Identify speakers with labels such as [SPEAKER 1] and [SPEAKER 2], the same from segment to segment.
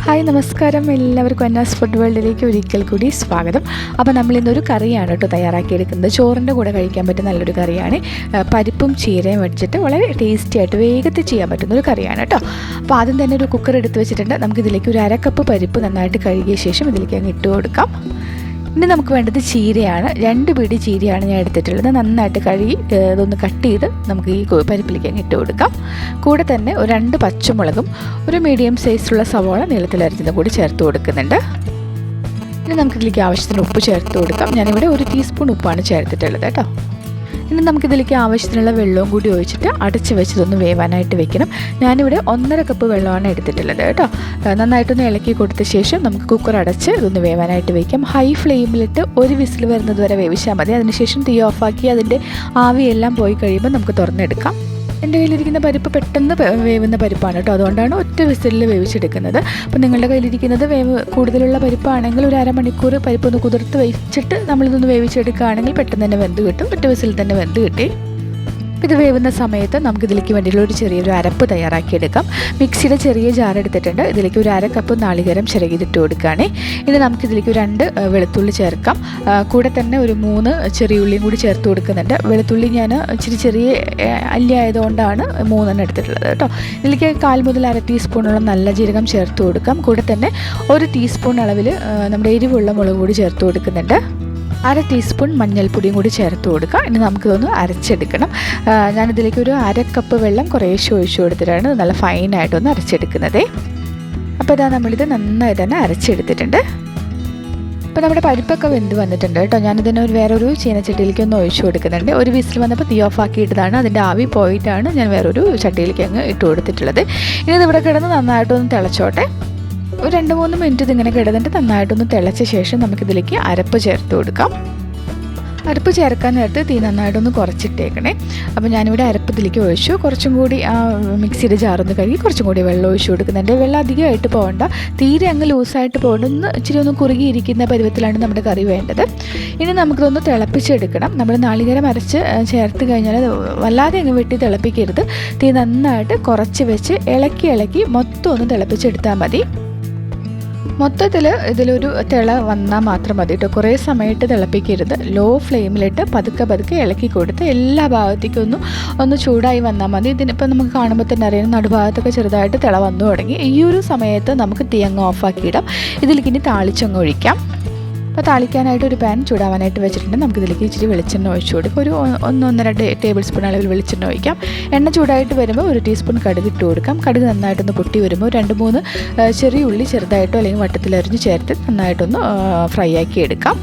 [SPEAKER 1] Hi നമസ്കാരം, എല്ലാവർക്കും അന്നാസ് food വേൾഡിലേക്ക് ഒരിക്കൽ കൂടി സ്വാഗതം. അപ്പോൾ നമ്മളിന്നൊരു കറിയാണ് കേട്ടോ തയ്യാറാക്കിയെടുക്കുന്നത്. ചോറിൻ്റെ കൂടെ കഴിക്കാൻ പറ്റുന്ന നല്ലൊരു കറിയാണ്. പരിപ്പും ചീരയും വെച്ചിട്ട് വളരെ ടേസ്റ്റി ആയിട്ട് വേഗത്തിൽ ചെയ്യാൻ പറ്റുന്നൊരു കറിയാണ് കേട്ടോ. അപ്പോൾ ആദ്യം തന്നെ ഒരു കുക്കർ എടുത്ത് വെച്ചിട്ടുണ്ട്. നമുക്കിതിലേക്ക് ഒരു അരക്കപ്പ് പരിപ്പ് നന്നായിട്ട് കഴുകിയ ശേഷം ഇതിലേക്ക് അങ്ങ് ഇട്ട് കൊടുക്കാം. ഇനി നമുക്ക് വേണ്ടത് ചീരയാണ്. 2 പിടി ചീരയാണ് ഞാൻ എടുത്തിട്ടുള്ളത്. നന്നായിട്ട് കഴുകി ഇതൊന്ന് കട്ട് ചെയ്ത് നമുക്ക് ഈ പരിപ്പിലേക്ക് അങ്ങ് ഇട്ട് കൊടുക്കാം. കൂടെ തന്നെ ഒരു 2 പച്ചമുളകും ഒരു മീഡിയം സൈസിലുള്ള സവാള നീളത്തിലരിഞ്ഞതും കൂടി ചേർത്ത് കൊടുക്കുന്നുണ്ട്. ഇനി നമുക്കിതിലേക്ക് ആവശ്യത്തിന് ഉപ്പ് ചേർത്ത് കൊടുക്കാം. ഞാനിവിടെ 1 ടീസ്പൂൺ ഉപ്പാണ് ചേർത്തിട്ടുള്ളത് കേട്ടോ. ഇനി നമുക്കിതിലേക്ക് ആവശ്യത്തിനുള്ള വെള്ളവും കൂടി ഒഴിച്ചിട്ട് അടച്ച് വെച്ചതൊന്ന് വേവാനായിട്ട് വെക്കണം. ഞാനിവിടെ 1.5 കപ്പ് വെള്ളമാണ് എടുത്തിട്ടുള്ളത് കേട്ടോ. നന്നായിട്ടൊന്ന് ഇളക്കി കൊടുത്ത ശേഷം നമുക്ക് കുക്കർ അടച്ച് ഇതൊന്ന് വേവാനായിട്ട് വയ്ക്കാം. ഹൈ ഫ്ലെയിമിലിട്ട് 1 വിസിൽ വരുന്നത് വരെ വേവിച്ചാൽ മതി. അതിനുശേഷം തീ ഓഫാക്കി അതിൻ്റെ ആവിയെല്ലാം പോയി കഴിയുമ്പോൾ നമുക്ക് തുറന്നെടുക്കാം. എൻ്റെ കയ്യിലിരിക്കുന്ന പരിപ്പ് പെട്ടെന്ന് വേവുന്ന പരിപ്പാണ് കേട്ടോ. അതുകൊണ്ടാണ് ഒറ്റ വിസിലിൽ വേവിച്ചെടുക്കുന്നത്. അപ്പോൾ നിങ്ങളുടെ കയ്യിലിരിക്കുന്നത് വേവ് കൂടുതലുള്ള പരിപ്പാണെങ്കിൽ ഒരു അരമണിക്കൂർ പരിപ്പൊന്ന് കുതിർത്ത് വെച്ചിട്ട് നമ്മളിതൊന്ന് വേവിച്ചെടുക്കുകയാണെങ്കിൽ പെട്ടെന്ന് തന്നെ വെന്ത് കിട്ടും. ഒറ്റ വിസിലിൽ തന്നെ വെന്ത് കിട്ടി. ഇത് വേവുന്ന സമയത്ത് നമുക്കിതിലേക്ക് വേണ്ടിയുള്ള ചെറിയൊരു അരപ്പ് തയ്യാറാക്കിയെടുക്കാം. മിക്സിയുടെ ചെറിയ ജാർ എടുത്തിട്ടുണ്ട്. ഇതിലേക്ക് ഒരു 1/2 കപ്പ് നാളികേരം ചിരകിയിട്ട് കൊടുക്കുകയാണ്. ഇനി നമുക്കിതിലേക്ക് 2 വെളുത്തുള്ളി ചേർക്കാം. കൂടെ തന്നെ ഒരു 3 ചെറിയ ഉള്ളിയും കൂടി ചേർത്ത് കൊടുക്കുന്നുണ്ട്. വെളുത്തുള്ളി ഞാൻ ഇച്ചിരി ചെറിയ അല്ലിയായതുകൊണ്ടാണ് 3 എടുത്തിട്ടുള്ളത് കേട്ടോ. ഇതിലേക്ക് 1/4 മുതൽ 1/2 ടീസ്പൂണോളം നല്ല ജീരകം ചേർത്ത് കൊടുക്കാം. കൂടെ തന്നെ 1 ടീസ്പൂൺ അളവിൽ നമ്മുടെ എരിവുള്ള മുളക് കൂടി ചേർത്ത് കൊടുക്കുന്നുണ്ട്. 1/2 ടീസ്പൂൺ മഞ്ഞൾപ്പൊടിയും കൂടി ചേർത്ത് കൊടുക്കുക. ഇനി നമുക്കിതൊന്ന് അരച്ചെടുക്കണം. ഞാനിതിലേക്ക് ഒരു 1/2 കപ്പ് വെള്ളം കുറേശ്ശെ ഒഴിച്ചു കൊടുത്തിട്ടാണ് നല്ല ഫൈനായിട്ടൊന്ന് അരച്ചെടുക്കുന്നത്. അപ്പോൾ ഇതാ നമ്മളിത് നന്നായി തന്നെ അരച്ചെടുത്തിട്ടുണ്ട്. അപ്പോൾ നമ്മുടെ പരിപ്പൊക്കെ വെന്ത് വന്നിട്ടുണ്ട് കേട്ടോ. ഞാനിതിനെ വേറൊരു ചീനച്ചട്ടിയിലേക്ക് ഒന്ന് ഒഴിച്ചു കൊടുക്കുന്നുണ്ട്. 1 വിസിൽ വന്നപ്പോൾ തീ ഓഫ് ആക്കിയിട്ടതാണ്. അതിൻ്റെ ആവി പോയിട്ടാണ് ഞാൻ വേറൊരു ചട്ടിയിലേക്ക് അങ്ങ് ഇട്ട് കൊടുത്തിട്ടുള്ളത്. ഇനി ഇതിവിടെ കിടന്ന് നന്നായിട്ടൊന്ന് തിളച്ചോട്ടെ. ഒരു 2-3 മിനിറ്റ് ഇതിങ്ങനെ കിടന്നിട്ട് നന്നായിട്ടൊന്ന് തിളച്ച ശേഷം നമുക്കിതിലേക്ക് അരപ്പ് ചേർത്ത് കൊടുക്കാം. അരപ്പ് ചേർക്കാൻ നേരത്ത് തീ നന്നായിട്ടൊന്ന് കുറച്ചിട്ടേക്കണേ. അപ്പോൾ ഞാനിവിടെ അരപ്പ് ഇതിലേക്ക് ഒഴിച്ചു. കുറച്ചും കൂടി ആ മിക്സിയുടെ ജാറൊന്ന് കഴുകി കുറച്ചും കൂടി വെള്ളം ഒഴിച്ചു കൊടുക്കുന്നുണ്ട്. വെള്ളം അധികമായിട്ട് പോകണ്ട, തീരെ അങ്ങ് ലൂസായിട്ട് പോകണ്ട, ഇച്ചിരി ഒന്ന് കുറുകിയിരിക്കുന്ന പരുവത്തിലാണ് നമ്മുടെ കറി വേണ്ടത്. ഇനി നമുക്കിതൊന്ന് തിളപ്പിച്ചെടുക്കണം. നമ്മൾ നാളികേരം അരച്ച് ചേർത്ത് കഴിഞ്ഞാൽ വല്ലാതെ അങ്ങ് വെട്ടി തിളപ്പിക്കരുത്. തീ നന്നായിട്ട് കുറച്ച് വെച്ച് ഇളക്കി മൊത്തം ഒന്ന് തിളപ്പിച്ചെടുത്താൽ മതി. മൊത്തത്തിൽ ഇതിലൊരു തിള വന്നാൽ മാത്രം മതി കേട്ടോ. കുറേ സമയത്ത് തിളപ്പിക്കരുത്. ലോ ഫ്ലെയിമിലിട്ട് പതുക്കെ ഇളക്കി കൊടുത്ത് എല്ലാ ഭാഗത്തേക്കും ഒന്ന് ചൂടായി വന്നാൽ മതി. ഇതിനിപ്പോൾ നമുക്ക് കാണുമ്പോൾ തന്നെ അറിയാം നടുഭാഗത്തൊക്കെ ചെറുതായിട്ട് തിള വന്നു തുടങ്ങി. ഈ ഒരു സമയത്ത് നമുക്ക് തീ അങ്ങ് ഓഫാക്കിയിടാം. ഇതിലേക്ക് ഇനി താളിച്ചങ്ങ് ഒഴിക്കാം. അപ്പോൾ താളിക്കാനായിട്ട് ഒരു പാൻ ചൂടാവാനായിട്ട് വെച്ചിട്ടുണ്ട്. നമുക്കിതിലേക്ക് ഇച്ചിരി വെളിച്ചെണ്ണ ഒഴിച്ചു കൊടുക്കും. ഒരു 1-1.5 ടേബിൾ സ്പൂൺ അളവിൽ വെളിച്ചെണ്ണ ഒഴിക്കാം. എണ്ണ ചൂടായിട്ട് വരുമ്പോൾ 1 ടീസ്പൂൺ കടുക് ഇട്ട് കൊടുക്കാം. കടുക് നന്നായിട്ടൊന്ന് പൊട്ടി വരുമ്പോൾ 2-3 ചെറിയ ഉള്ളി ചെറുതായിട്ടോ അല്ലെങ്കിൽ വട്ടത്തിലരിഞ്ഞ് ചേർത്ത് നന്നായിട്ടൊന്ന് ഫ്രൈ ആക്കി എടുക്കാം.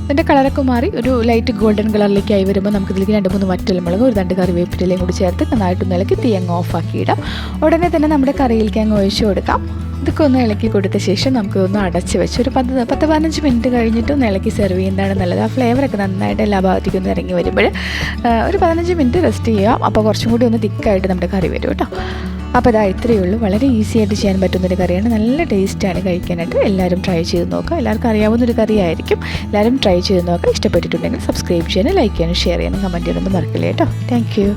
[SPEAKER 1] ഇതിൻ്റെ കളറൊക്കെ മാറി ഒരു ലൈറ്റ് ഗോൾഡൻ കളറിലേക്ക് ആയി വരുമ്പോൾ നമുക്കിതിലേക്ക് 2-3 വറ്റൽമുളക്, ഒരു 2 കറിവേപ്പിലയും കൂടി ചേർത്ത് നന്നായിട്ടൊന്ന് ഇളക്കി തീ അങ്ങ് ഓഫാക്കിയിടാം. ഉടനെ തന്നെ നമ്മുടെ കറിയിലേക്ക് അങ്ങ് ഒഴിച്ചു കൊടുക്കാം. ഇതൊക്കെ ഒന്ന് ഇളക്കി കൊടുത്ത ശേഷം നമുക്കൊന്ന് അടച്ച് വെച്ച് ഒരു 10-15 മിനിറ്റ് കഴിഞ്ഞിട്ട് ഒന്ന് ഇളക്കി സെർവ് ചെയ്യുന്നതാണ് നല്ലത്. ആ ഫ്ലേവറൊക്കെ നന്നായിട്ട് എല്ലാ ഭാഗത്തേക്കും ഒന്ന് ഇറങ്ങി വരുമ്പോൾ ഒരു 15 മിനിറ്റ് റെസ്റ്റ് ചെയ്യാം. അപ്പോൾ കുറച്ചും കൂടി ഒന്ന് തിക്കായിട്ട് നമ്മുടെ കറി വരും കേട്ടോ. അപ്പോൾ ഇതാ ഇത്രയേ ഉള്ളൂ. വളരെ ഈസി ആയിട്ട് ചെയ്യാൻ പറ്റുന്നൊരു കറിയാണ്. നല്ല ടേസ്റ്റാണ് കഴിക്കാനായിട്ട്. എല്ലാവരും ട്രൈ ചെയ്ത് നോക്കുക. എല്ലാവർക്കും അറിയാവുന്നൊരു കറിയായിരിക്കും. എല്ലാവരും ട്രൈ ചെയ്ത് നോക്കുക. ഇഷ്ടപ്പെട്ടിട്ടുണ്ടെങ്കിൽ സബ്സ്ക്രൈബ് ചെയ്യാനും ലൈക്ക് ചെയ്യാനും ഷെയർ ചെയ്യാനും കമൻറ്റ് ചെയ്യാനൊന്നും മറക്കില്ല കേട്ടോ. Thank you.